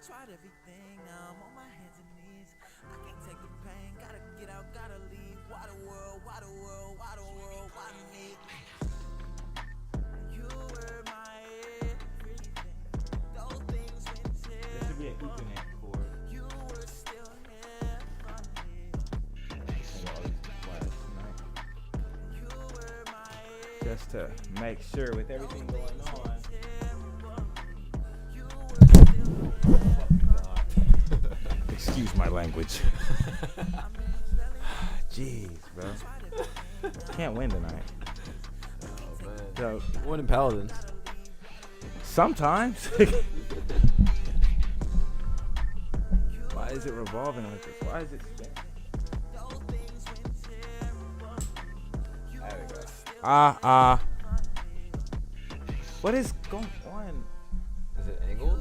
tried everything, now I'm on my hands and knees. I can't take the pain, gotta get out, gotta leave. Why the world, why the world, why the world, why me? You were my everything. Those things went There should be an Ethernet cord. you were still here for me. You were my Just to make sure with everything going on. Excuse my language. Jeez, bro. Can't win tonight. Oh, man. So What in Paladins? sometimes. Why is it revolving like this? Why is it spinning? There we go. What is going on? Is it angled?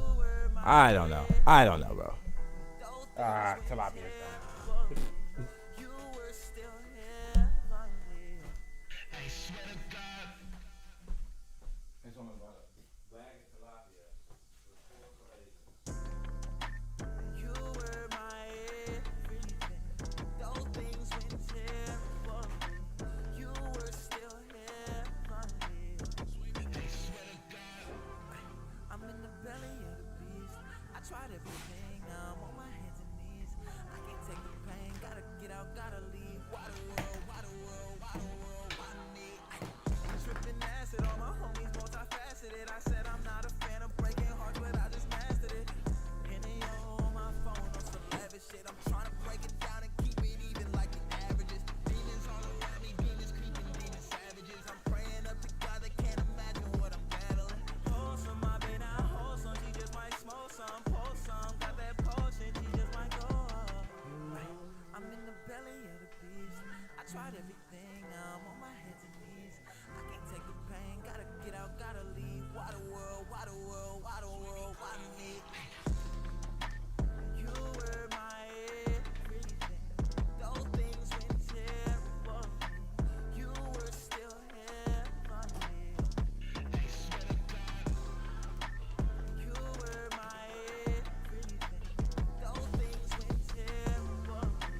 I don't know. I don't know, bro. Tilapia. You were still here for me. You were my everything. Those things went here for me. You were still here for me. I'm in the belly of the beast. I tried everything, now I'm on my hands and knees. I can't take the pain, gotta get out, gotta leave. Why the world, why the world, why the world, why me? Tripping acid, all my homies multifaceted. I said I'm not a fan of breaking hearts, but I just mastered it. On my phone on some lavish shit. I'm trying to break it down and keep it even like the averages. Demons all around me, demons creeping, demons savages. I'm praying up to God, they can't imagine what I'm battling. Wholesome, my baby, not wholesome. She just might smoke some, pour some. Got that potion, she just might go up. I'm in the belly of the beast. I tried everything, now I'm on my hands and knees. I can't take the pain, gotta get out, gotta leave. Why the world, why the world, why the world, why me? You were my everything. Those things went here for me. You were still here for me. You were my everything. Those things went here for me.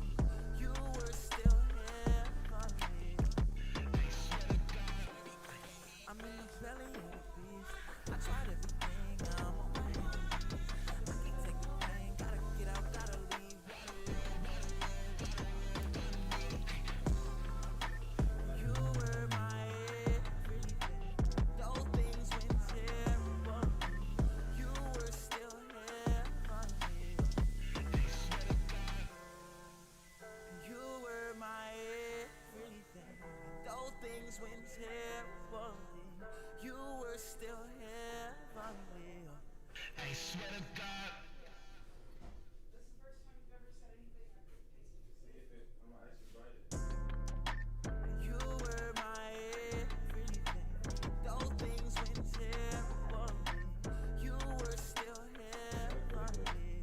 You were still here for me. I'm in the belly of the beast. I tried everything, now I'm on my hands and knees. I can't take the pain, gotta get out, gotta leave. You were my everything. Those things went here for me. You were still here for me. You were my everything. Those things went here for me. You were still here for me. I swear to God. You were my everything. Those things went here for me. You were still here for me.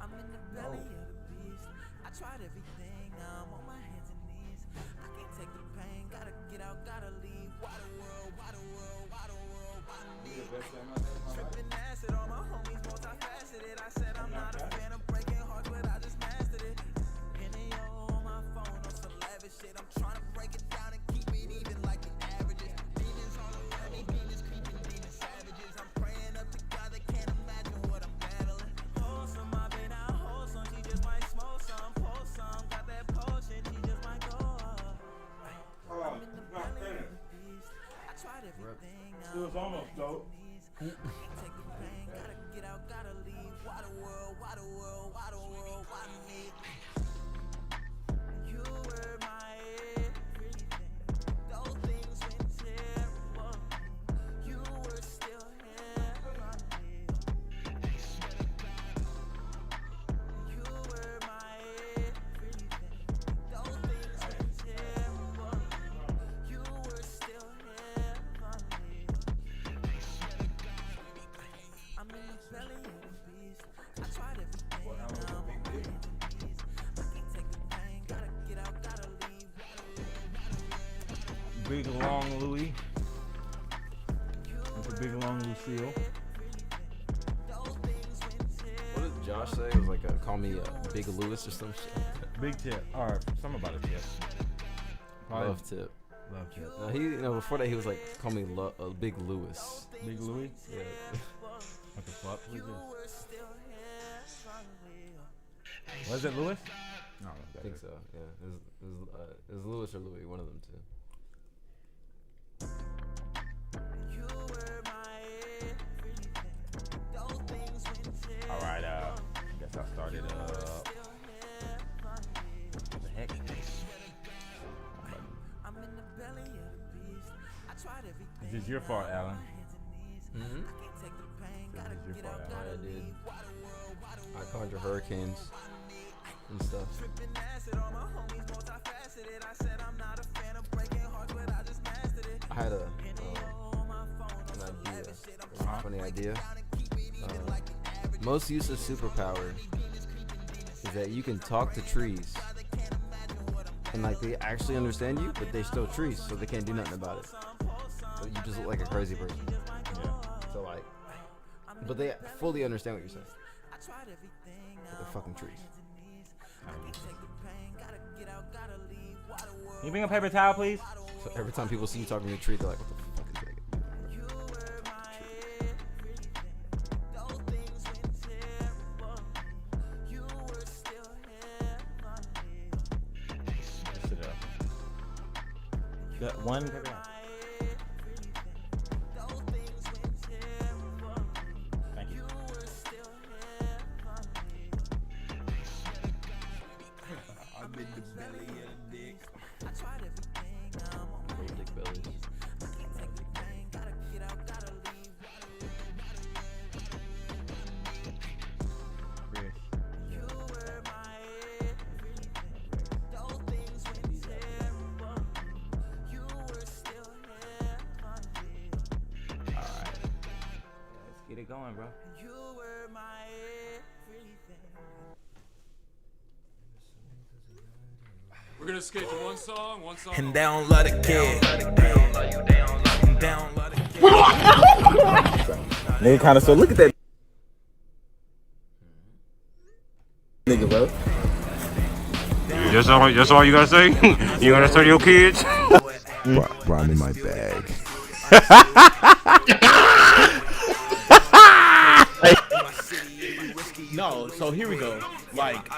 I'm in the belly of the beast. I tried everything, now I'm on my hands and knees. I can't take the pain, gotta get out, gotta leave. Why the world, why the world, why the world, why me? Tripping acid, all my homies multifaceted. I said I'm not a fan of breaking hearts, but I just mastered it. On my phone on some lavish shit. I'm trying to break it down and keep it even like the averages. Demons all around me, demons creeping, demons savages. I'm praying up to God, they can't imagine what I'm battling. Wholesome, my baby, not wholesome. She just might smoke some, pour some. Got that potion, she just might go up. I'm in the belly of the beast. I tried everything, now It was I'm on my almost hands dope. and knees. I can't take the pain, gotta get out, gotta leave. Why the world, why the world, why the world, why me? You were my everything. Those things went here for me. You were still here for me. You were my everything. Those things went here for me. You were still here for me. I'm in the belly of the beast. I tried everything, now I'm on my hands and knees. I can't take the pain, gotta get out, gotta leave. Big long Louis. That's a big long Lucille. Everything. Josh say? It was like call me Big Lewis or some shit. Big tip. Or something about a tip. Probably Love tip. Love tip. No, he before that he was like call me Big Lewis. Big Louis? Yeah. What the fuck? Who's this? Was it Louis? No, I think so. Yeah. It was Lewis or Louis, one of them two. All right. I guess I started. What the heck? This is your fault, Alan. Mm-hmm. This is your fault, Alan. I did. I conjure hurricanes and stuff. I had an idea, a funny idea. Most useless superpower is that you can talk to trees, and like they actually understand you, but they're still trees, so they can't do nothing about it. So you just look like a crazy person. Yeah. So like, but they fully understand what you're saying. But they're fucking trees. Can you bring a paper towel, please? So every time people see you talking to a tree, they're like, "What the fuck is that?" Sit up. Got one paper towel. Thank you. I'm in the belly of the dick. Little dick bellies. Let's get it going, bro. We're gonna skate to one song. And they don't love the kid. And they don't love the kid. Nigga kind of so look at that nigga, bro. That's all you gotta say? You gonna tell your kids? Brian in my bag. No, so here we go. Like,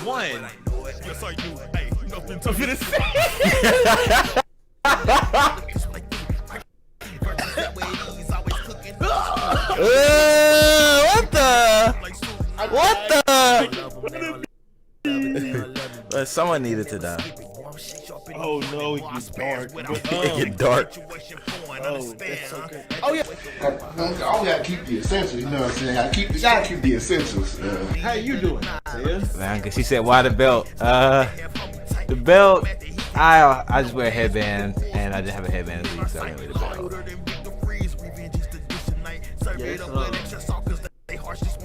one. Yes, I do. Hey, nothing to What the? Someone needed to die. Oh no, it gets dark. It get dark. Oh, that's so good. Oh yeah. I gotta keep the essentials, you know what I'm saying? Gotta keep the essentials. How you doing? Sis? Man, cause she said, "Why the belt?" The belt. I just wear a headband, and I just have a headband this week, so I didn't wear the belt.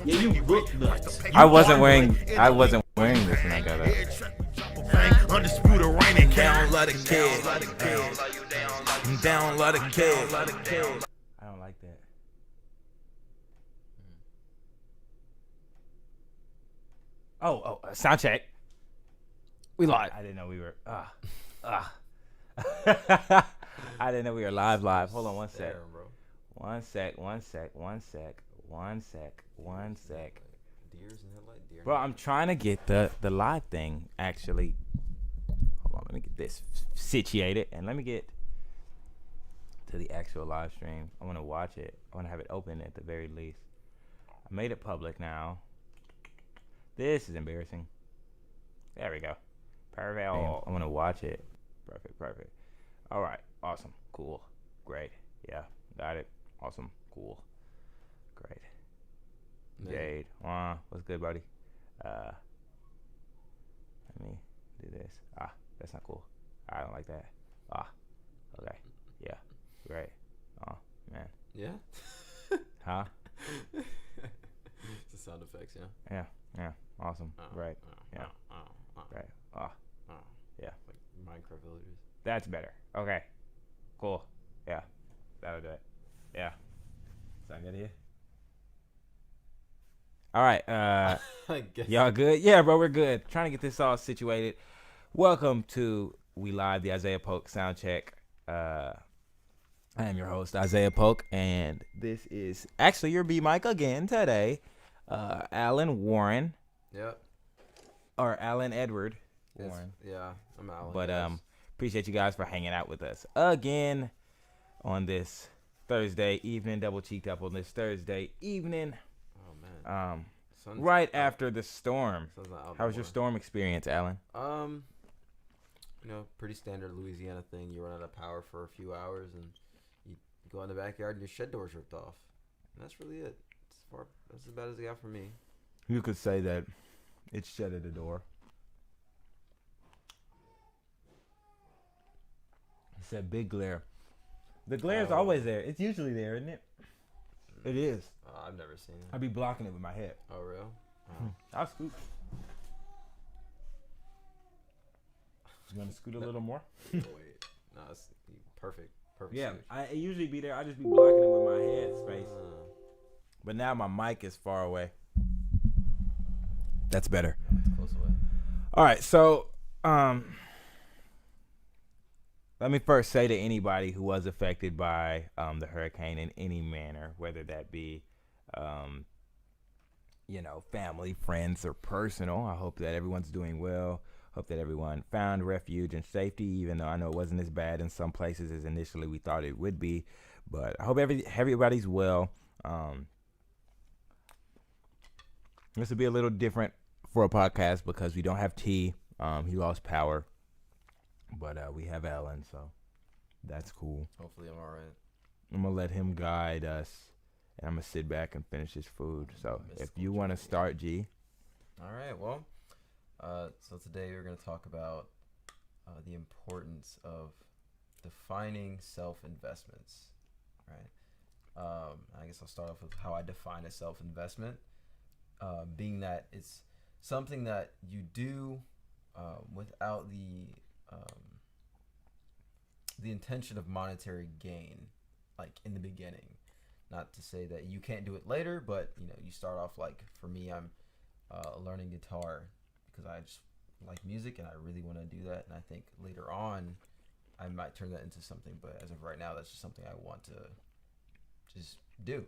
Yeah, you look nuts. I wasn't wearing this when I got up. Undisputed reigning. Down, let it kill. Down, let it kill. I don't like that. Sound check. We live. I didn't know we were. I didn't know we were live. Hold on one sec. Damn, bro. One sec. Deers and headlight. Deer. Bro, I'm trying to get the live thing actually. Hold on, let me get this situated, and let me get to the actual live stream. I want to watch it. I want to have it open at the very least. I made it public now. This is embarrassing. There we go. Perfect. I want to watch it. Perfect. All right. Awesome. Cool. Great. Yeah. Got it. Awesome. Cool. Great. Jade. What's good, buddy? Let me do this. That's not cool. I don't like that. Okay. Yeah. Great. Oh, man. Yeah. Huh? It's the sound effects, yeah. Yeah. Awesome. Right. Yeah. Right. Yeah. Like Minecraft villagers. That's better. Okay. Cool. Yeah. That'll do it. Yeah. Sound good to you? All right. I guess. Y'all good? Yeah, bro, we're good. Trying to get this all situated. Welcome to We Live, the Isaiah Polk sound check. I am your host, Isaiah Polk, and this is actually your B mic again today. Alan Warren, Yep. or Alan Edward Yes. Warren. Yeah, I'm Alan. But yes. appreciate you guys for hanging out with us again on this Thursday evening, double cheeked up on this Thursday evening. Oh man. Sun's Right out. after the storm. Sun's not out How was your anymore. storm experience, Alan? You know, pretty standard Louisiana thing. You run out of power for a few hours, and you go in the backyard, and your shed door's ripped off. And that's really it. That's as bad as it got for me. You could say that it shut at the door. It's that big glare. The glare's Oh. always there. It's usually there, isn't it? It is. I've never seen it. I'd be blocking it with my head. Oh, real? Oh. I'll scoot. You want to scoot a little more? Wait. No, it's perfect. Perfect. Yeah, solution. it usually be there. I just be blocking it with my head space. But now my mic is far away. That's better. It's close away. All right, so let me first say to anybody who was affected by the hurricane in any manner, whether that be, family, friends, or personal, I hope that everyone's doing well. Hope that everyone found refuge and safety, even though I know it wasn't as bad in some places as initially we thought it would be. But I hope everybody's well. This will be a little different for a podcast because we don't have T. He lost power. But we have Alan, so that's cool. Hopefully I'm all right. I'm going to let him guide us, and I'm going to sit back and finish his food. So if you want to start, G. All right. Well, so today we're going to talk about the importance of defining self-investments, right? I guess I'll start off with how I define a self-investment, being that it's something that you do without the intention of monetary gain, like in the beginning. Not to say that you can't do it later, but you start off, like for me, I'm learning guitar because I just like music and I really want to do that. And I think later on I might turn that into something, but as of right now, that's just something I want to just do,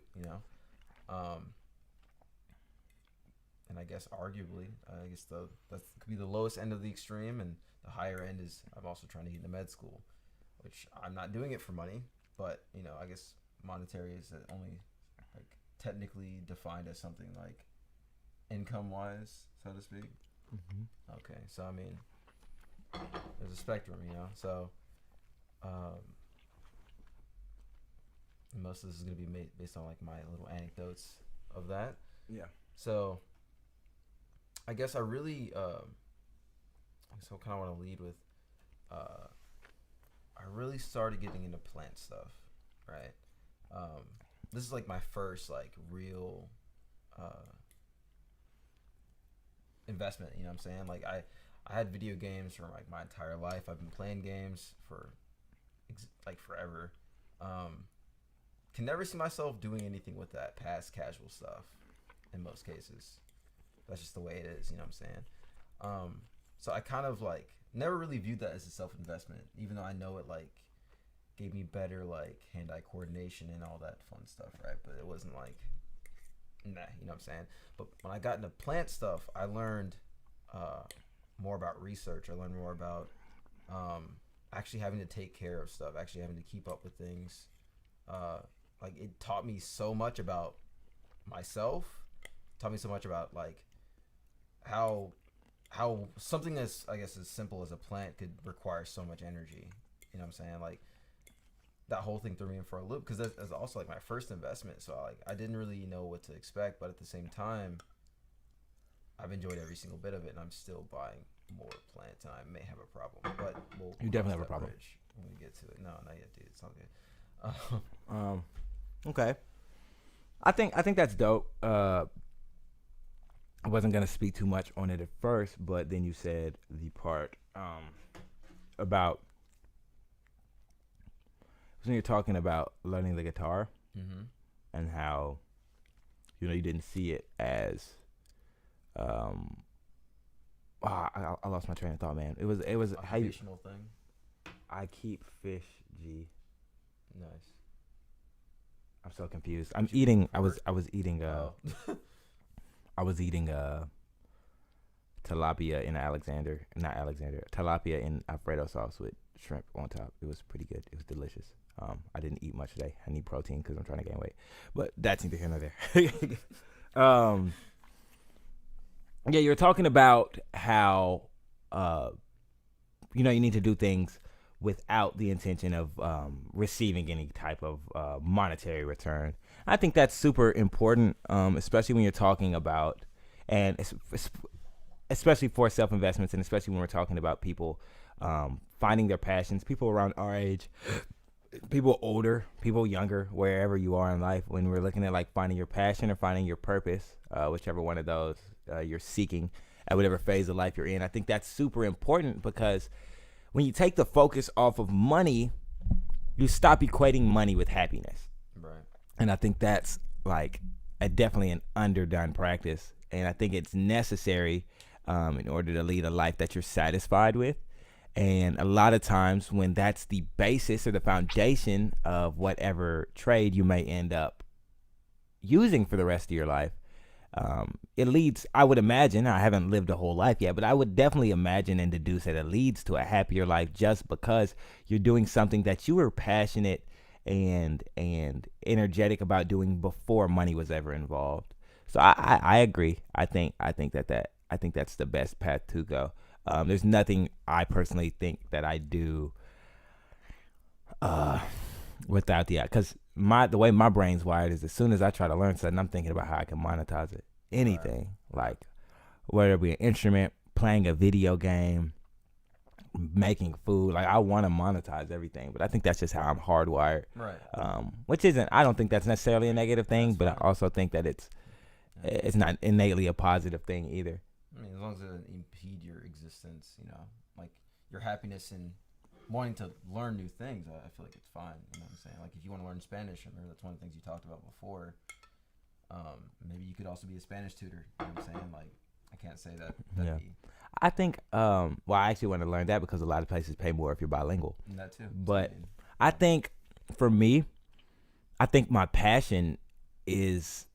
and I guess arguably, that could be the lowest end of the extreme, and the higher end is I'm also trying to get into med school, which I'm not doing it for money, but I guess monetary is only like technically defined as something like income wise, so to speak. Mm-hmm. Okay, so I mean, there's a spectrum, so most of this is going to be made based on like my little anecdotes of that. Yeah. So I guess I really kind of want to lead with I really started getting into plant stuff, right? This is like my first like real investment, you know what I'm saying? Like I had video games for like my entire life. I've been playing games for like forever. Can never see myself doing anything with that past casual stuff in most cases. That's just the way it is, you know what I'm saying? So I kind of like never really viewed that as a self-investment, even though I know it like gave me better like hand-eye coordination and all that fun stuff, right? But it wasn't like, nah, you know what I'm saying? But when I got into plant stuff, I learned more about research. I learned more about actually having to take care of stuff, actually having to keep up with things. Like it taught me so much about myself, taught me so much about like how something as I guess as simple as a plant could require so much energy. You know what I'm saying? Like that whole thing threw me in for a loop because that's also like my first investment. So like I didn't really know what to expect, but at the same time, I've enjoyed every single bit of it, and I'm still buying more plants, and I may have a problem. But You definitely have a problem when we get to it. No, not yet, dude. It's all good. Okay. I think that's dope. I wasn't gonna speak too much on it at first, but then you said the part about when you're talking about learning the guitar Mm-hmm. and how you didn't see it as I lost my train of thought, man. It was A how you, habitual thing. I keep fish, G. Nice. I'm so confused. I'm eating. I was eating. Oh. I was eating tilapia in tilapia in Alfredo sauce with shrimp on top. It was pretty good. It was delicious. I didn't eat much today. I need protein because I'm trying to gain weight, but that's neither here nor there. Yeah, you were talking about how you need to do things without the intention of receiving any type of monetary return. I think that's super important, especially when you're talking about, and especially for self-investments, and especially when we're talking about people finding their passions, people around our age, people older, people younger, wherever you are in life, when we're looking at like finding your passion or finding your purpose, whichever one of those you're seeking at whatever phase of life you're in. I think that's super important because when you take the focus off of money, you stop equating money with happiness. Right. And I think that's like definitely an underdone practice. And I think it's necessary in order to lead a life that you're satisfied with. And a lot of times when that's the basis or the foundation of whatever trade you may end up using for the rest of your life, it leads, I would imagine, I haven't lived a whole life yet, but I would definitely imagine and deduce that it leads to a happier life just because you're doing something that you were passionate and energetic about doing before money was ever involved. So I agree. I think that's the best path to go. There's nothing I personally think that I do without because the way my brain's wired is as soon as I try to learn something, I'm thinking about how I can monetize it. Anything, like whether it be an instrument, playing a video game, making food. Like I want to monetize everything, but I think that's just how I'm hardwired. Right. Which isn't. I don't think that's necessarily a negative thing, but I also think that it's not innately a positive thing either. I mean, as long as it doesn't impede your existence, like your happiness in wanting to learn new things, I feel like it's fine. You know what I'm saying? Like if you want to learn Spanish, I remember that's one of the things you talked about before. Maybe you could also be a Spanish tutor. You know what I'm saying? Like I can't say that. Yeah. I think, I actually want to learn that because a lot of places pay more if you're bilingual. That too. But I think for me, I think my passion is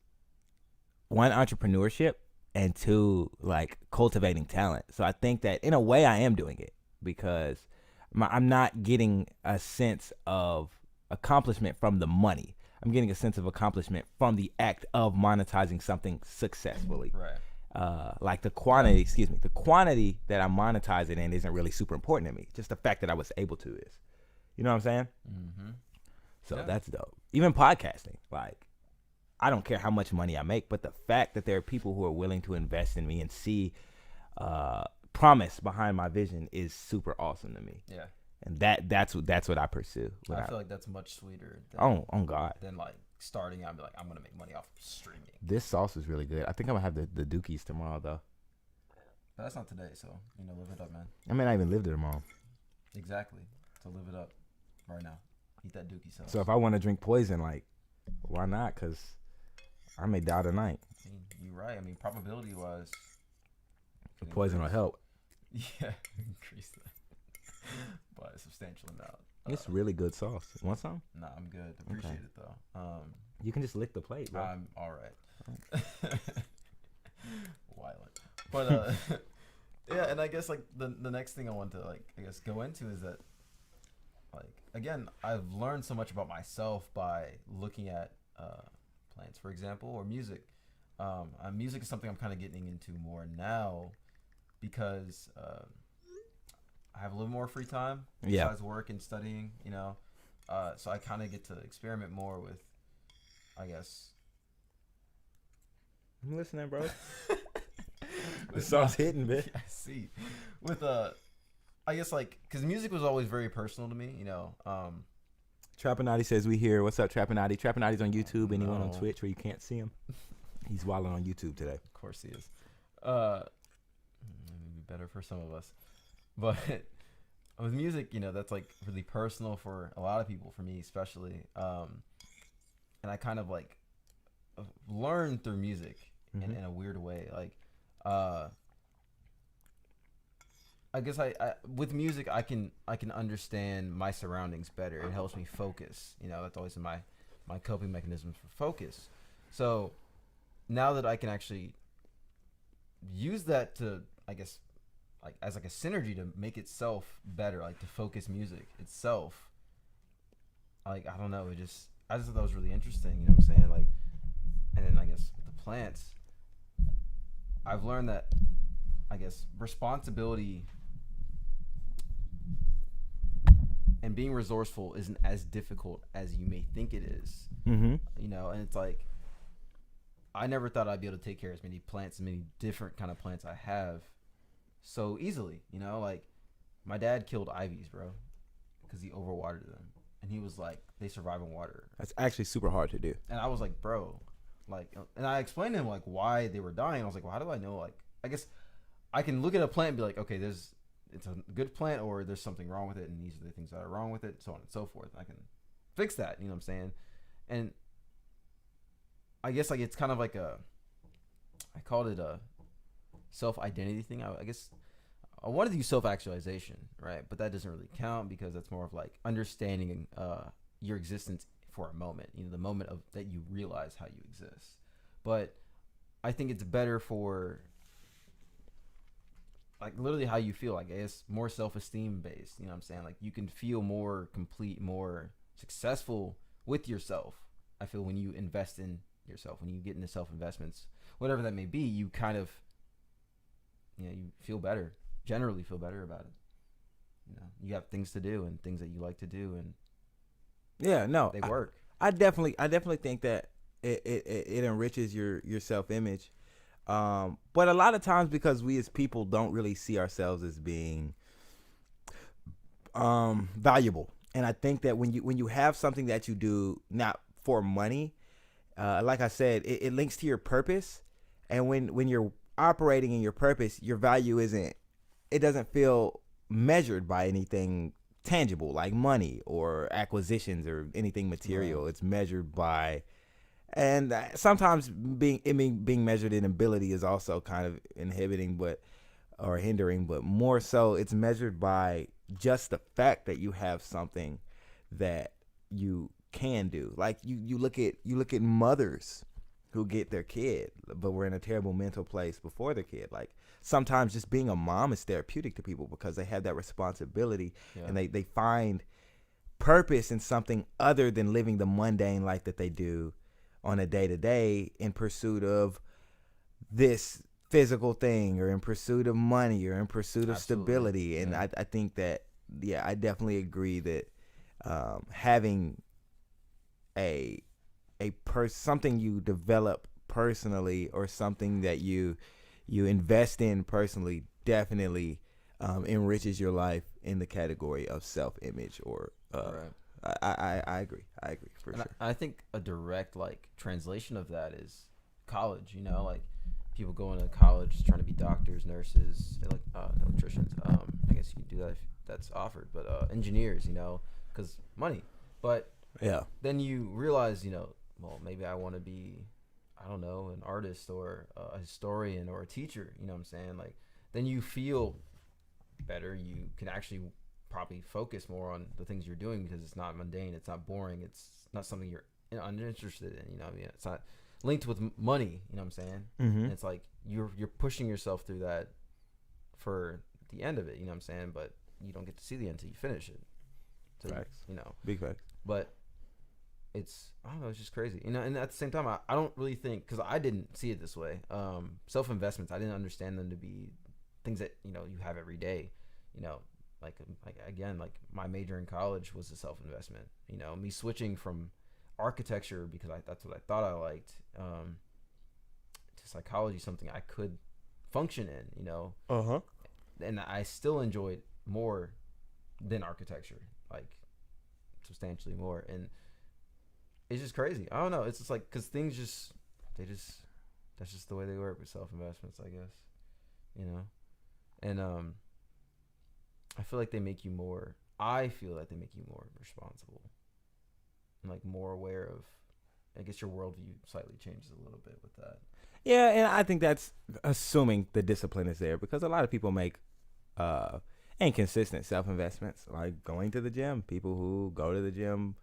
one, entrepreneurship, and two, like cultivating talent. So I think that in a way I am doing it because I'm not getting a sense of accomplishment from the money. I'm getting a sense of accomplishment from the act of monetizing something successfully. Right. Like the quantity that I'm monetizing in isn't really super important to me. Just the fact that I was able to is. You know what I'm saying? Mm-hmm. So that's dope. Even podcasting, like I don't care how much money I make, but the fact that there are people who are willing to invest in me and see promise behind my vision is super awesome to me. Yeah. And that's what I pursue. I feel like that's much sweeter Oh God. than like starting out and be like, I'm gonna make money off of streaming. This sauce is really good. I think I'm gonna have the Dookies tomorrow though. But that's not today, so live it up, man. I may not even live there tomorrow. Exactly. So live it up right now. Eat that Dookie sauce. So if I want to drink poison, like, why not? Because I may die tonight. I mean, you're right. I mean, probability wise, The poison will help. Yeah, increase that by a substantial amount. It's really good sauce. Want some? Nah, I'm good. Appreciate it though. You can just lick the plate, bro. I'm all right. Violent, but yeah, and I guess like the next thing I want to go into is that again, I've learned so much about myself by looking at plants, for example, or music. Music is something I'm kind of getting into more now because I have a little more free time besides work and studying, so I kind of get to experiment more with, I guess. I'm listening, bro. The sauce hitting, bitch. I see. With I guess because music was always very personal to me, Trapanati says we here. What's up, Trapanati? Trapanati's on YouTube. Anyone on Twitch where you can't see him? He's wilding on YouTube today. Of course he is. Maybe better for some of us, but with music, that's like really personal for a lot of people. For me, especially, and I kind of learned through music in a weird way. Like, I guess I with music I can understand my surroundings better. It helps me focus. You know, that's always my coping mechanisms for focus. So now that I can actually use that to, I guess, like as like a synergy to make itself better, like to focus music itself. Like, I don't know, I just thought that was really interesting, you know what I'm saying? Like, and then I guess with the plants, I've learned that, I guess, responsibility and being resourceful isn't as difficult as you may think it is. Mm-hmm. You know, and it's like, I never thought I'd be able to take care of as many plants, as many different kind of plants I have so easily. You know, like, my dad killed ivies, bro, because he overwatered them. And he was like, they survive in water. That's actually super hard to do. And I was like, bro, like, and I explained to him, like, why they were dying. I was like, well, how do I know? Like, I guess I can look at a plant and be like, okay, it's a good plant, or there's something wrong with it, and these are the things that are wrong with it, so on and so forth. I can fix that, you know what I'm saying? And I guess, like, it's kind of like I called it a self-identity thing. I guess I wanted to use self-actualization, right? But that doesn't really count because that's more of like understanding your existence for a moment, you know, the moment of that you realize how you exist. But I think it's better for like literally how you feel. Like, I guess more self-esteem based, you know what I'm saying? Like, you can feel more complete, more successful with yourself. I feel when you invest in yourself, when you get into self-investments, whatever that may be, you kind of, you know, you feel better. Generally feel better about it. You know, you have things to do and things that you like to do, and yeah, no, they work. I definitely think that it enriches your self-image. But a lot of times, because we as people don't really see ourselves as being valuable, and I think that when you have something that you do not for money, like I said, it links to your purpose, and when you're operating in your purpose, your value doesn't feel measured by anything tangible like money or acquisitions or anything material. Right. It's measured by, and sometimes being measured in ability is also kind of inhibiting, or hindering, but more so it's measured by just the fact that you have something that you can do. Like you look at mothers who get their kid, but were in a terrible mental place before their kid. Like, sometimes just being a mom is therapeutic to people because they have that responsibility, and they find purpose in something other than living the mundane life that they do on a day-to-day in pursuit of this physical thing, or in pursuit of money, or in pursuit of stability. And I think that, I definitely agree that having something you develop personally, or something that you invest in personally, definitely enriches your life in the category of self-image. Or right. I agree for sure. I think a direct like translation of that is college. You know, like people going to college trying to be doctors, nurses, electricians. I guess you can do that if that's offered, but engineers, you know, because money. But then you realize, you know, well, maybe I want to be, I don't know, an artist, or a historian, or a teacher, you know what I'm saying? Like, then you feel better. You can actually probably focus more on the things you're doing because it's not mundane, it's not boring, it's not something you're uninterested in, you know what I mean? It's not linked with money, you know what I'm saying? Mm-hmm. And it's like you're pushing yourself through that for the end of it, you know what I'm saying? But you don't get to see the end until you finish it. So, facts. You know. Big facts. But it's, I don't know, it's just crazy, you know. And at the same time, I don't really think, because I didn't see it this way, self-investments, I didn't understand them to be things that, you know, you have every day, you know. Like again, like my major in college was a self-investment, you know. Me switching from architecture, because that's what I thought I liked, to psychology, something I could function in, you know. And I still enjoyed more than architecture, like substantially more. And it's just crazy. I don't know. It's just like, because things that's just the way they work with self-investments, I guess, you know. And I feel like they make you more responsible, and like more aware of I guess your worldview slightly changes a little bit with that. Yeah, and I think that's assuming the discipline is there, because a lot of people make inconsistent self-investments, like going to the gym. People who go to the gym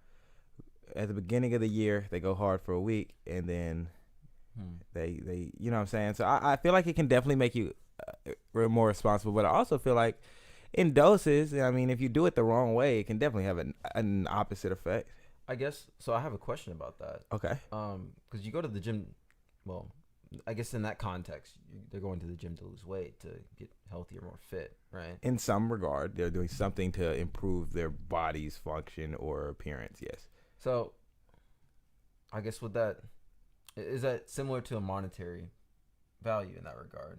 at the beginning of the year, they go hard for a week, and then they you know what I'm saying? So I feel like it can definitely make you more responsible, but I also feel like in doses, I mean, if you do it the wrong way, it can definitely have an opposite effect. I guess so. I have a question about that. Okay. Because you go to the gym, well, I guess in that context, they're going to the gym to lose weight, to get healthier, more fit, right? In some regard, they're doing something to improve their body's function or appearance, yes. So, I guess with that, is that similar to a monetary value in that regard?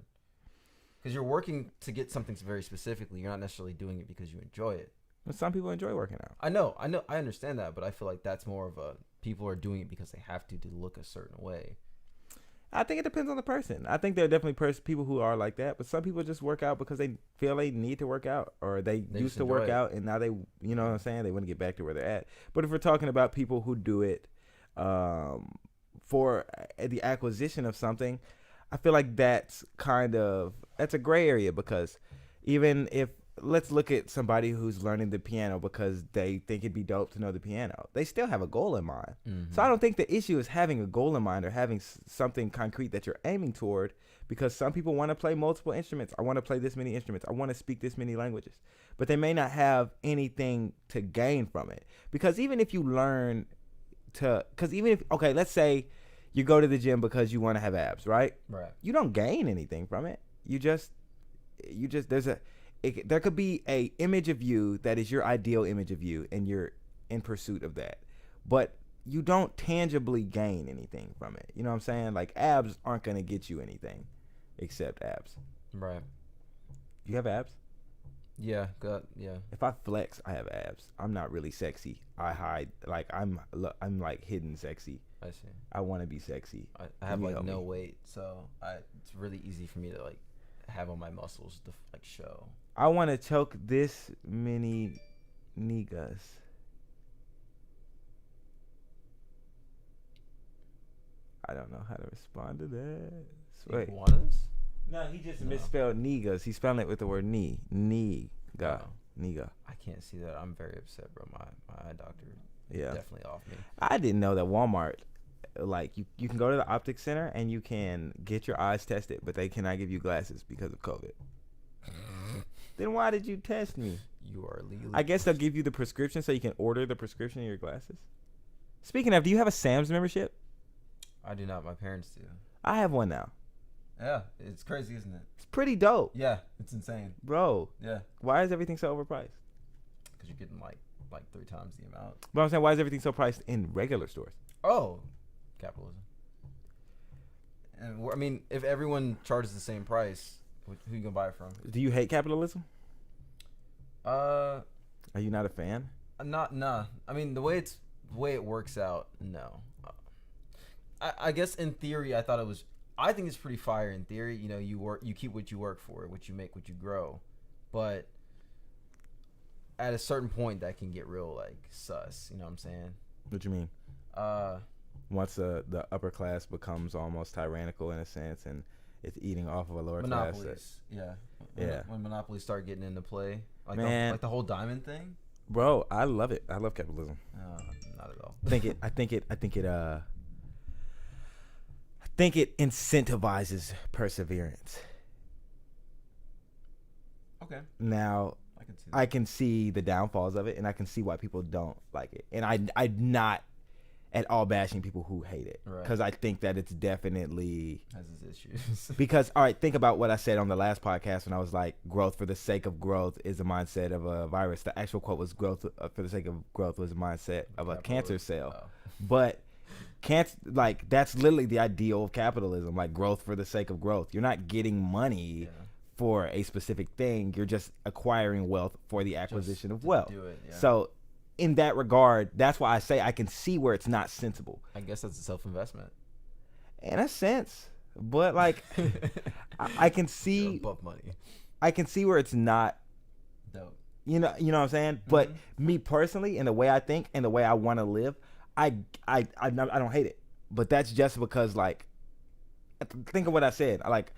Because you're working to get something very specifically. You're not necessarily doing it because you enjoy it. But some people enjoy working out. I know, I understand that, but I feel like that's more of a, people are doing it because they have to look a certain way. I think it depends on the person. I think there are definitely people who are like that, but some people just work out because they feel they need to work out, or they used to work out and now they, you know what I'm saying, they want to get back to where they're at. But if we're talking about people who do it for the acquisition of something, I feel like that's a gray area, because even if, let's look at somebody who's learning the piano because they think it'd be dope to know the piano, they still have a goal in mind. So I don't think the issue is having a goal in mind or having something concrete that you're aiming toward, because some people want to play multiple instruments. I want to play this many instruments. I want to speak this many languages, but they may not have anything to gain from it. Because even if you learn to, okay, let's say you go to the gym because you want to have abs, right? Right. You don't gain anything from it. There could be a image of you that is your ideal image of you, and you're in pursuit of that, but you don't tangibly gain anything from it. You know what I'm saying? Like, abs aren't going to get you anything except abs. Right. You have abs? Yeah. Yeah. If I flex, I have abs. I'm not really sexy. I hide. Like, I'm like hidden sexy. I see. I want to be sexy. I have like no weight, so it's really easy for me to like have all my muscles to like show. I want to choke this many niggas. I don't know how to respond to that. Wait. Iguanas? No, he just misspelled niggas. He's spelling it with the word knee. Nigga. Nigga. I can't see that. I'm very upset, bro. My eye doctor definitely off me. I didn't know that Walmart, like, you can go to the optic center and you can get your eyes tested, but they cannot give you glasses because of COVID. Then why did you test me? You are legally. I guess they'll give you the prescription so you can order the prescription of your glasses. Speaking of, do you have a Sam's membership? I do not. My parents do. I have one now. Yeah, it's crazy, isn't it? It's pretty dope. Yeah, it's insane. Bro. Yeah. Why is everything so overpriced? Because you're getting like 3 times the amount. But I'm saying, why is everything so priced in regular stores? Oh, capitalism. And I mean, if everyone charges the same price, who you gonna buy it from? Do you hate capitalism? Are you not a fan? Nah. I mean, the way it works out, no. I guess in theory, I think it's pretty fire in theory. You know, you keep what you work for, what you make, what you grow. But at a certain point, that can get real like sus. You know what I'm saying? What you mean? Once the upper class becomes almost tyrannical in a sense, and it's eating off of a lower class. Monopolies, yeah. Yeah. When monopolies start getting into play, like Man. the whole diamond thing. Bro, I love it. I love capitalism. Not at all. I think it incentivizes perseverance. Okay. Now, I can see the downfalls of it, and I can see why people don't like it. And I'm not at all bashing people who hate it, because I think that it's definitely has its issues. Because, all right, think about what I said on the last podcast when I was like, growth for the sake of growth is a mindset of a virus. The actual quote was, growth for the sake of growth was a mindset of a cancer cell. Oh. But that's literally the ideal of capitalism, like growth for the sake of growth. You're not getting money for a specific thing. You're just acquiring wealth for the acquisition of wealth. Do it, yeah. So in that regard, that's why I say I can see where it's not sensible. I guess that's a self-investment. In a sense. But like I can see above money. I can see where it's not dope. You know what I'm saying? But me personally, and the way I think and the way I want to live, I don't hate it. but that's just because like, think of what I said. Like,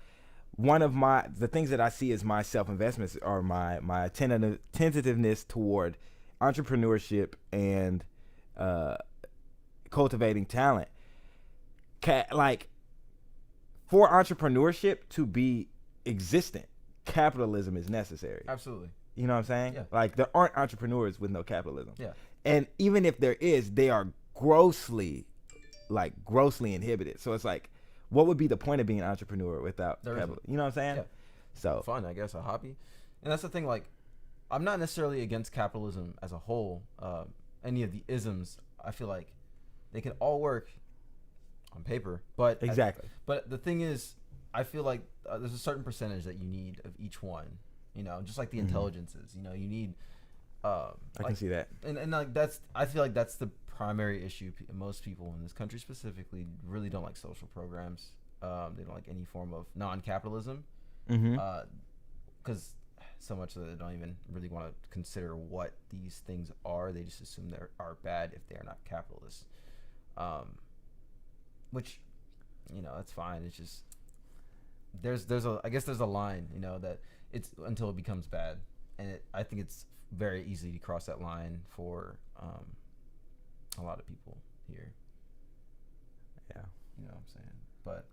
one of the things that I see as my self-investments are my tentativeness toward entrepreneurship and cultivating talent. Like, for entrepreneurship to be existent, capitalism is necessary. Absolutely. You know what I'm saying? Yeah. Like, there aren't entrepreneurs with no capitalism. Yeah. And even if there is, they are grossly inhibited. So it's like, what would be the point of being an entrepreneur without capital? You know what I'm saying? Yeah. So fun, I guess, a hobby. And that's the thing, like, I'm not necessarily against capitalism as a whole. Any of the isms, I feel like they can all work on paper, but exactly. But the thing is, I feel like there's a certain percentage that you need of each one. You know, just like the intelligences. You know, you need. I can see that. And like I feel like that's the primary issue. Most people in this country specifically really don't like social programs. They don't like any form of non-capitalism. Because so much that they don't even really want to consider what these things are. They just assume they are bad if they are not capitalist. Which, you know, that's fine. It's just I guess there's a line, you know, that it's until it becomes bad, and I think it's very easy to cross that line for a lot of people here. Yeah, you know what I'm saying, but.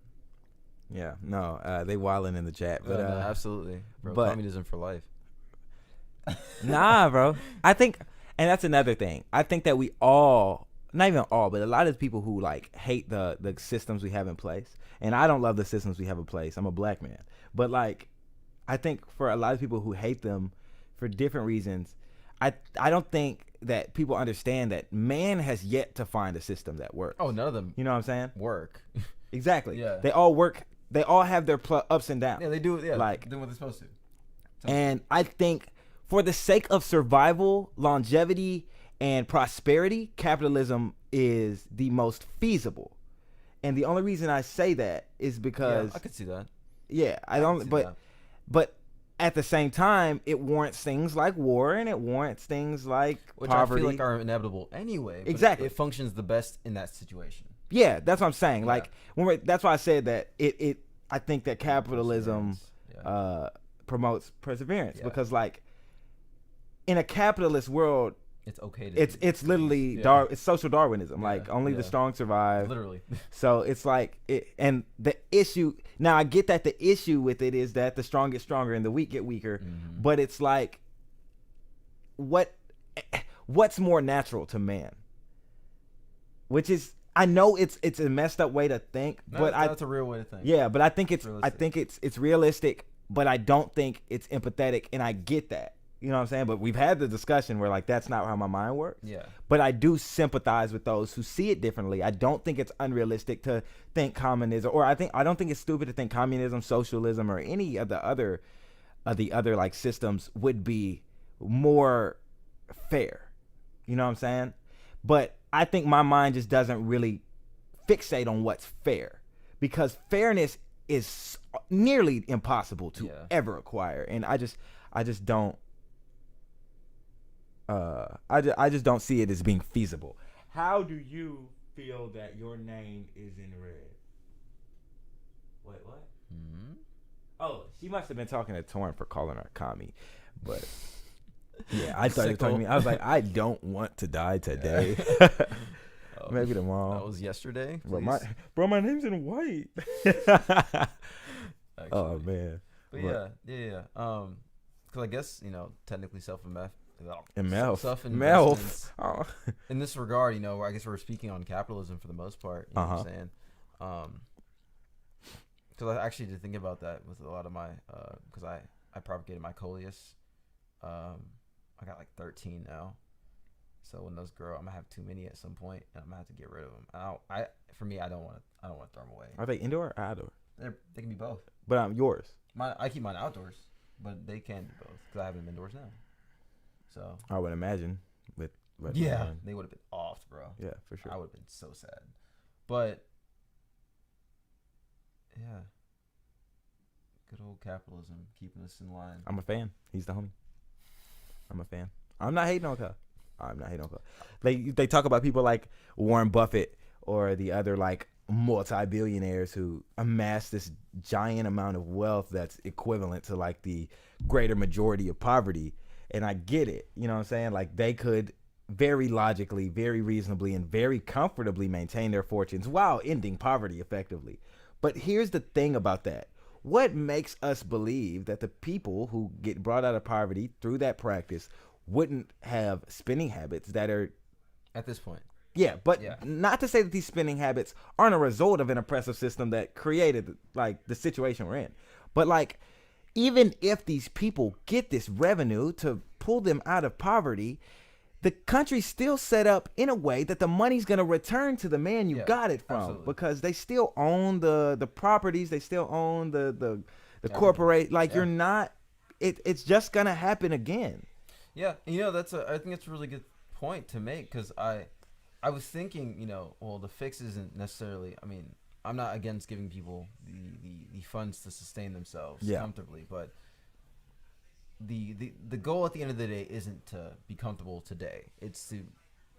Yeah, no, they wilding in the chat, but no, absolutely, bro. But, communism for life. Nah, bro. I think, and that's another thing. I think that we all, not even all, but a lot of people who like hate the systems we have in place, and I don't love the systems we have in place. I'm a black man, but like, I think for a lot of people who hate them for different reasons, I don't think that people understand that man has yet to find a system that works. Oh, none of them. You know what I'm saying? Work. Exactly. Yeah. They all work. They all have their ups and downs. Yeah, they do. Yeah, like doing what they're supposed to. And I think for the sake of survival, longevity, and prosperity, capitalism is the most feasible. And the only reason I say that is because I could see that. Yeah, but at the same time, it warrants things like war, and it warrants things like poverty. I feel like are inevitable anyway. Exactly. It functions the best in that situation. Yeah, that's what I'm saying. Yeah. Like that's why I said that I think that capitalism promotes perseverance because like in a capitalist world, it's okay to it's literally it's social Darwinism. Like only the strong survive. Literally. So it's like and the issue now I get that the issue with it is that the strong get stronger and the weak get weaker, but it's like what's more natural to man? Which is I know it's a messed up way to think, but that's a real way to think. Yeah, but I think it's realistic, but I don't think it's empathetic, and I get that. You know what I'm saying? But we've had the discussion where like that's not how my mind works. Yeah. But I do sympathize with those who see it differently. I don't think it's unrealistic to think communism, or I don't think it's stupid to think communism, socialism, or any of the other like systems would be more fair. You know what I'm saying? But I think my mind just doesn't really fixate on what's fair, because fairness is nearly impossible to ever acquire, and I just don't. I just don't see it as being feasible. How do you feel that your name is in red? Wait, what? Mm-hmm. Oh, she must have been talking to Torn for calling her commie, but. Yeah, I thought you were talking to me. I was like, I don't want to die today. Maybe tomorrow. That was yesterday. Bro, my name's in white. Oh man. But yeah. Because I guess technically self-investment. Oh. In this regard, I guess we're speaking on capitalism for the most part. You know what I'm saying? Because I actually did think about that with a lot of my because I propagated my coleus. I got like 13 now, so when those grow, I'm gonna have too many at some point, and I'm gonna have to get rid of them. I don't want to throw them away. Are they indoor or outdoor? They can be both. But I'm yours. I keep mine outdoors, but they can be both because I have them indoors now. So I would imagine with they would have been off, bro. Yeah, for sure. I would have been so sad, but yeah. Good old capitalism keeping us in line. I'm a fan. He's the homie. I'm a fan. I'm not hating on Kyle. They talk about people like Warren Buffett or the other like multi-billionaires who amass this giant amount of wealth that's equivalent to like the greater majority of poverty. And I get it, you know what I'm saying? Like they could very logically, very reasonably, and very comfortably maintain their fortunes while ending poverty effectively. But here's the thing about that. What makes us believe that the people who get brought out of poverty through that practice wouldn't have spending habits that are, At this point. yeah, but not to say that these spending habits aren't a result of an oppressive system that created like the situation we're in. But like, even if these people get this revenue to pull them out of poverty, the country's still set up in a way that the money's going to return to the man you got it from. Absolutely. Because they still own the properties, they still own the corporate. Like you're not, it's just going to happen again. Yeah, you know, I think it's a really good point to make, because I was thinking, you know, well, the fix isn't necessarily, I mean, I'm not against giving people the funds to sustain themselves comfortably, but the goal at the end of the day isn't to be comfortable today. It's to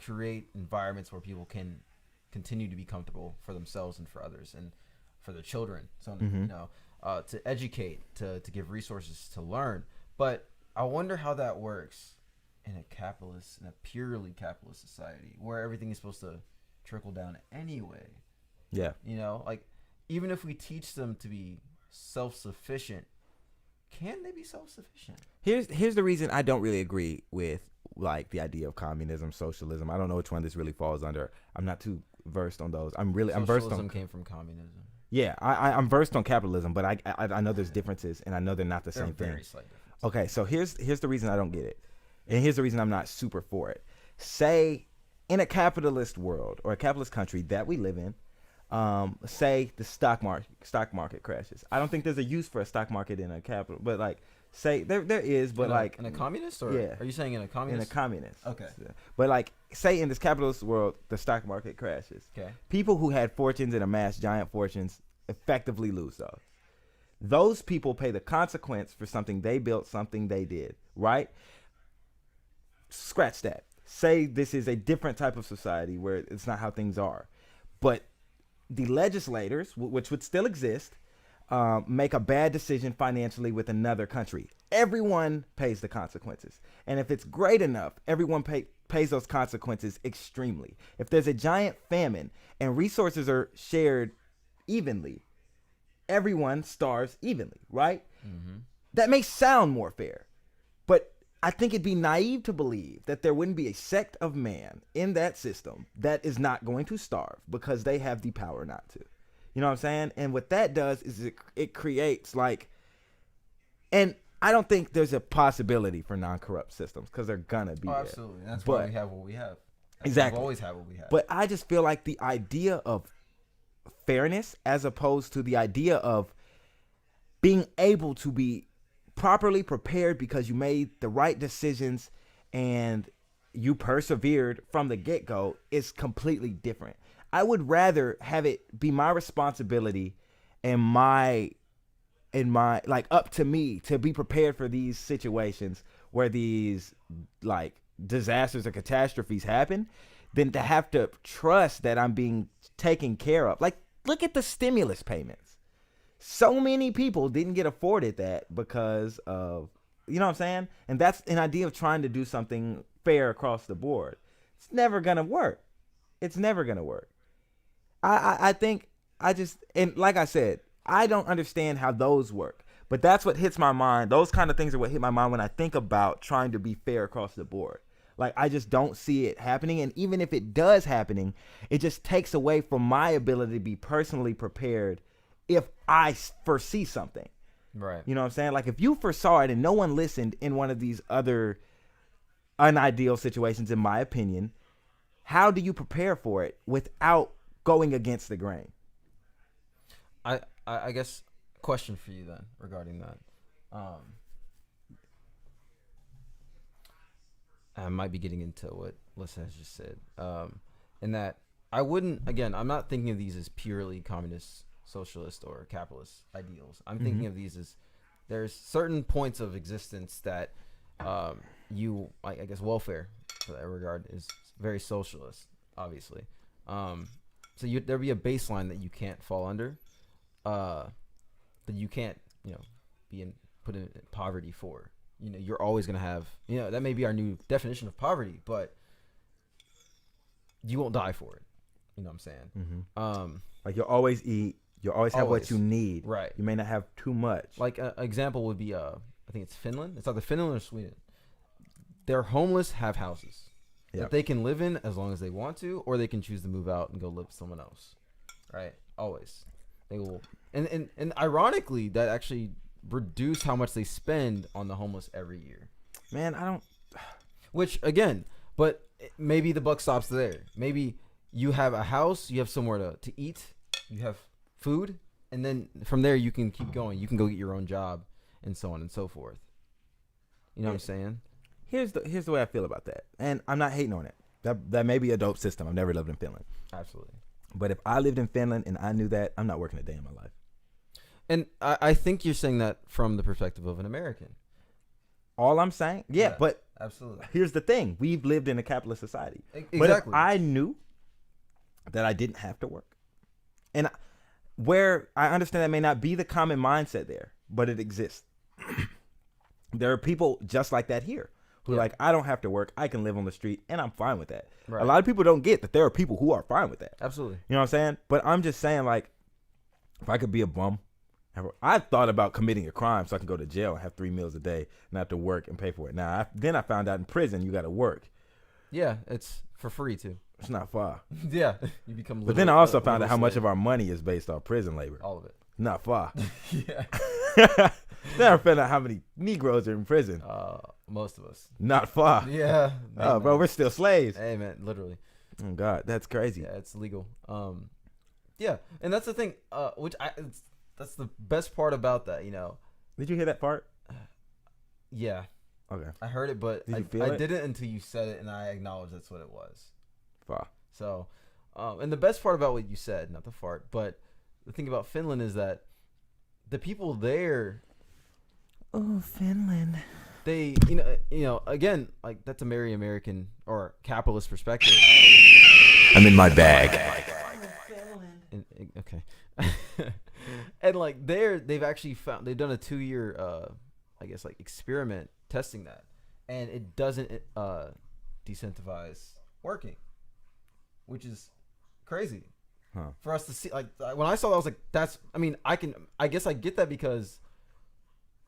create environments where people can continue to be comfortable for themselves and for others and for their children. So, you know, to educate, to give resources to learn. But I wonder how that works in a purely capitalist society where everything is supposed to trickle down anyway. Yeah. You know, like even if we teach them to be self-sufficient, can they be self-sufficient? Here's the reason I don't really agree with like the idea of communism, socialism. I don't know which one this really falls under. I'm not too versed on those. I'm versed on. Socialism came from communism. Yeah, I'm versed on capitalism, but I know there's differences, and I know they're not the same thing. Very slight differences. Okay, so here's the reason I don't get it, and here's the reason I'm not super for it. Say in a capitalist world or a capitalist country that we live in, say the stock market crashes. I don't think there's a use for a stock market in a capital, but like say there is, but like in a communist, or are you saying in a communist? In a communist. Okay. But like say in this capitalist world, the stock market crashes. Okay. People who had fortunes and amassed giant fortunes effectively lose those. Those people pay the consequence for something they built, something they did, right? Scratch that. Say this is a different type of society where it's not how things are. But the legislators, which would still exist, make a bad decision financially with another country. Everyone pays the consequences. And if it's great enough, everyone pays those consequences extremely. If there's a giant famine and resources are shared evenly, everyone starves evenly, right? Mm-hmm. That may sound more fair, but I think it'd be naive to believe that there wouldn't be a sect of man in that system that is not going to starve because they have the power not to. You know what I'm saying? And what that does is it creates like, and I don't think there's a possibility for non-corrupt systems because they're gonna be there. Absolutely. That's why we have what we have. Exactly. We've always had what we have. But I just feel like the idea of fairness as opposed to the idea of being able to be properly prepared because you made the right decisions and you persevered from the get-go is completely different. I would rather have it be my responsibility and my like up to me to be prepared for these situations where these like disasters or catastrophes happen than to have to trust that I'm being taken care of. Like, look at the stimulus payments. So many people didn't get afforded that because of, you know what I'm saying? And that's an idea of trying to do something fair across the board. It's never going to work. It's never going to work. I think and like I said, I don't understand how those work, but that's what hits my mind. Those kind of things are what hit my mind when I think about trying to be fair across the board. Like, I just don't see it happening. And even if it does happening, it just takes away from my ability to be personally prepared if I foresee something. Right. You know what I'm saying? Like, if you foresaw it and no one listened in one of these other unideal situations, in my opinion, how do you prepare for it without going against the grain? I guess question for you then regarding that. I might be getting into what Lissa has just said. In that I wouldn't, again, I'm not thinking of these as purely communist, socialist, or capitalist ideals. I'm thinking of these as there's certain points of existence that I guess welfare for that regard is very socialist, obviously. So there'll be a baseline that you can't fall under, that you can't, put in poverty for. You're always gonna have, that may be our new definition of poverty, but you won't die for it. You know what I'm saying? Mm-hmm. Like you'll always eat. You'll always have what you need. Right. You may not have too much. Like an example would be, I think it's Finland. It's either Finland or Sweden. Their homeless have houses that they can live in as long as they want to, or they can choose to move out and go live with someone else. Right. Always. They will. And ironically, that actually reduce how much they spend on the homeless every year. Man, I don't. Which again, but maybe the buck stops there. Maybe you have a house, you have somewhere to eat, you have food, and then from there you can keep going. You can go get your own job, and so on and so forth. You know what I'm saying? Here's the way I feel about that, and I'm not hating on it. That may be a dope system. I've never lived in Finland. Absolutely. But if I lived in Finland and I knew that, I'm not working a day in my life. And I think you're saying that from the perspective of an American. All I'm saying, yeah, but absolutely. Here's the thing: we've lived in a capitalist society. Exactly. But if I knew that I didn't have to work, and where I understand that may not be the common mindset there, but it exists. There are people just like that here who are like, I don't have to work, I can live on the street, and I'm fine with that. Right. A lot of people don't get that there are people who are fine with that. Absolutely. You know what I'm saying? But I'm just saying, like, if I could be a bum, I thought about committing a crime so I can go to jail and have 3 meals a day, not have to work and pay for it. Now, then I found out in prison you got to work. Yeah, it's for free too. It's not far. Yeah, you become. But then I also found out how much of our money is based off prison labor. All of it. Not far. Yeah. Then I found out how many Negroes are in prison. Most of us. Not far. Yeah. Oh, bro, we're still slaves. Hey, man, literally. Oh God, that's crazy. Yeah, it's legal. Yeah, and that's the thing. That's the best part about that. Did you hear that part? Yeah. Okay. I heard it, but Did you feel I it? didn't until you said it, and I acknowledged that's what it was. Far. So, and the best part about what you said, not the fart, but the thing about Finland is that the people there. Oh, Finland. They, again, like that's a very American or capitalist perspective. I'm in my bag. Okay. And like they've actually they've done a 2-year, I guess like experiment testing that, and it doesn't decentivize working, which is crazy for us to see. Like when I saw that, I was like, I guess I get that because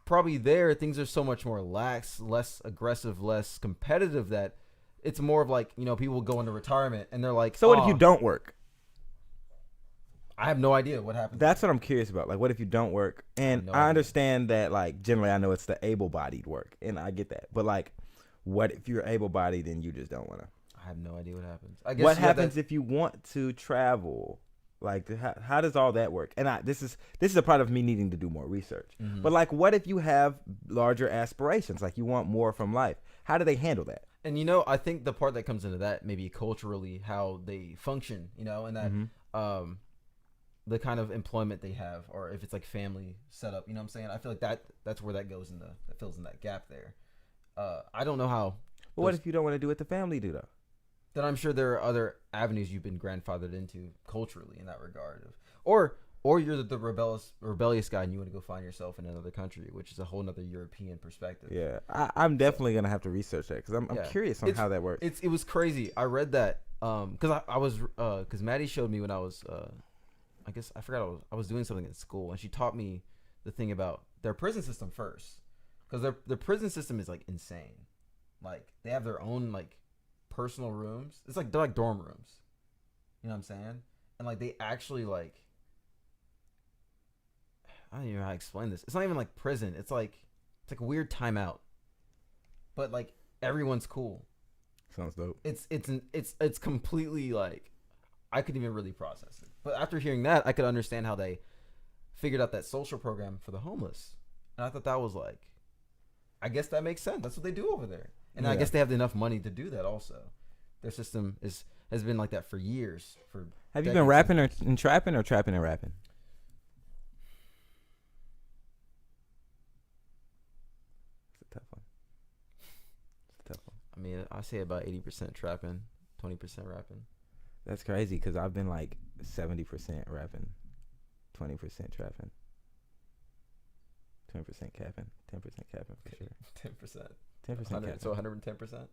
probably there things are so much more lax, less aggressive, less competitive that it's more of like, people go into retirement and they're like, so what if you don't work? I have no idea what happens. That's what I'm curious about. Like, what if you don't work? And I understand that, like, generally I know it's the able-bodied work, and I get that. But, like, what if you're able-bodied and you just don't want to? I have no idea what happens. I guess what happens if you want to travel? Like, how does all that work? And this is a part of me needing to do more research. Mm-hmm. But, like, what if you have larger aspirations? Like, you want more from life. How do they handle that? And, I think the part that comes into that, maybe culturally, how they function, and that the kind of employment they have, or if it's like family setup, you know what I'm saying? I feel like that's where that goes that fills in that gap there. I don't know how. But what if you don't want to do what the family do, though? Then I'm sure there are other avenues you've been grandfathered into culturally in that regard. Or you're the rebellious guy and you want to go find yourself in another country, which is a whole nother European perspective. Yeah, I'm definitely going to have to research that because I'm curious on how that works. It was crazy. I read that because Maddie showed me when I was, I guess I forgot I was doing something in school, and she taught me the thing about their prison system first, because their prison system is like insane. Like they have their own like personal rooms. It's like they're like dorm rooms. You know what I'm saying? And like they actually like, I don't even know how to explain this. It's not even like prison. It's like a weird timeout. But like everyone's cool. Sounds dope. It's completely like I couldn't even really process it. But after hearing that, I could understand how they figured out that social program for the homeless. And I thought that was like, I guess that makes sense. That's what they do over there. And I guess they have enough money to do that also. Their system has been like that for years. Have you been rapping and trapping or trapping and rapping? It's a tough one. I mean, I say about 80% trapping, 20% rapping. That's crazy because I've been like 70% rapping, 20% trapping, 20% capping, 10% capping for sure. 10%. 10% capping. So 110%.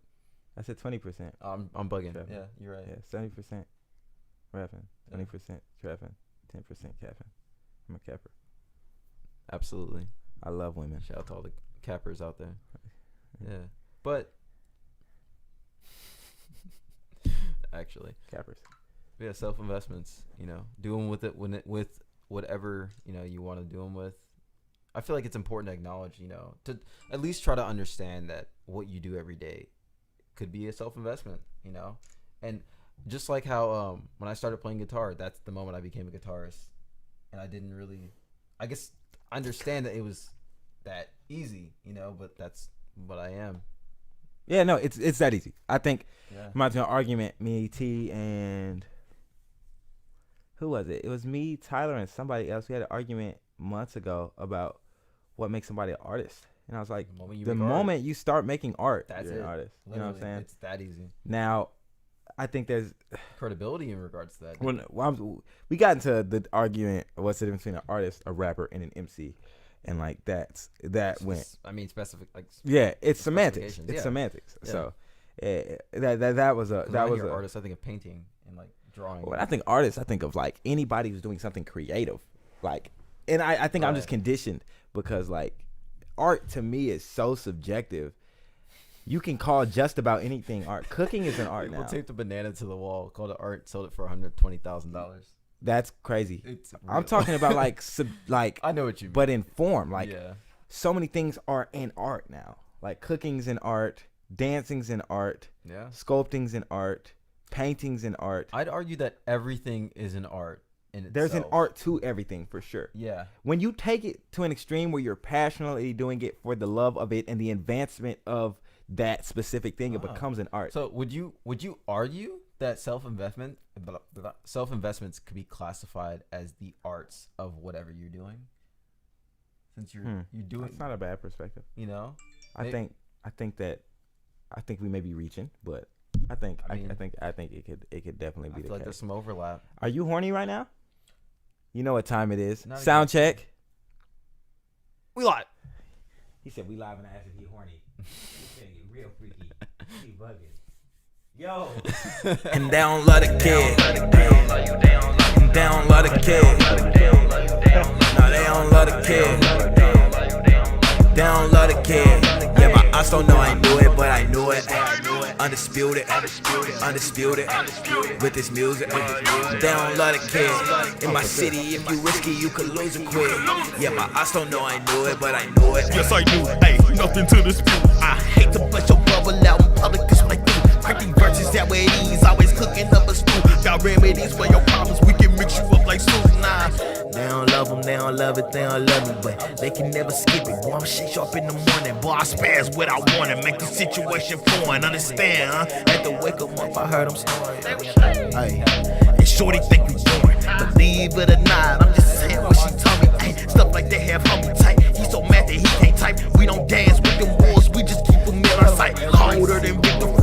I said 20%. I'm bugging. Trapping. Yeah, you're right. Yeah, 70% rapping, Yeah. 20% trapping, 10% capping. I'm a capper. Absolutely. I love women. Shout out to all the cappers out there. Yeah, but actually, Cappers. yeah, self investments. You know, doing with it with whatever you want to do them with. I feel like it's important to acknowledge, to at least try to understand that what you do every day could be a self investment. And just like how when I started playing guitar, that's the moment I became a guitarist, and I didn't really, I guess, understand that it was that easy, but that's what I am. Yeah, no, it's that easy. I think Yeah. reminds me of an argument, me, T, and who was it? It was me, Tyler, and somebody else. We had an argument months ago about what makes somebody an artist. And I was like, the moment you start making art, That's you're it. an artist. Literally, You know what I'm saying? It's that easy. Now, I think there's Credibility in regards to that. we got into the argument of what's the difference between an artist, a rapper, and an MC. And like that went. I mean, specific like. Yeah, it's semantics. specifications, It's yeah. semantics. Yeah. So that was a 'Cause that when I was hear a artist. I think of painting and like drawing. When I think artists, I think of like anybody who's doing something creative. Like, and I think I'm just conditioned because like art to me is so subjective. You can call just about anything art. Cooking is an art People now. taped a banana to the wall, called it art, sold it for $120,000. That's crazy. It's I'm real. talking about like I know what you mean. but in form. Like Yeah. so many things are in art now. Like cooking's in art, dancing's in art, Yeah. sculpting's in art, painting's in art. I'd argue that everything is an art in itself. There's an art to everything for sure. Yeah. When you take it to an extreme where you're passionately doing it for the love of it and the advancement of that specific thing, it becomes an art. So would you argue that self-investments could be classified as the arts of whatever you're doing? Since you're doing, That's not a bad perspective. I think we may be reaching, but I think I mean, I think it could definitely be I the feel like case. there's some overlap. Are you horny right now? You know what time it is. Not Sound exactly. check. We live. He said we live and I asked if he horny. He's saying it real freaky. He bugging. Yo. And they don't love the kid. And they don't love the kid. No, they don't love the kid. They don't love the kid. Yeah, my aunts don't know I knew it, but I knew it. Undisputed, with this music. They don't love the kid. In my city, if you risky, you could lose it quick. Yeah, my aunts don't know I knew it, but I knew it. Yes, I do. Hey, nothing to dispute. I hate to bust your bubble out in public, that's what I do. Cracking verses that way it is, always cooking up a stew. Got remedies for your problems, we can mix you up like soup. Nah, they don't love them, they don't love it, they don't love me, but they can never skip it. Boy, I'm shake you up in the morning, boy, I spaz without warning, make the situation foreign, understand, huh? Had to wake them up, I heard them snoring. Hey, and shorty think we boring, believe it or not, I'm just saying what she told me. Ay, stuff like that have homie tight, he's so mad that he can't type, we don't dance,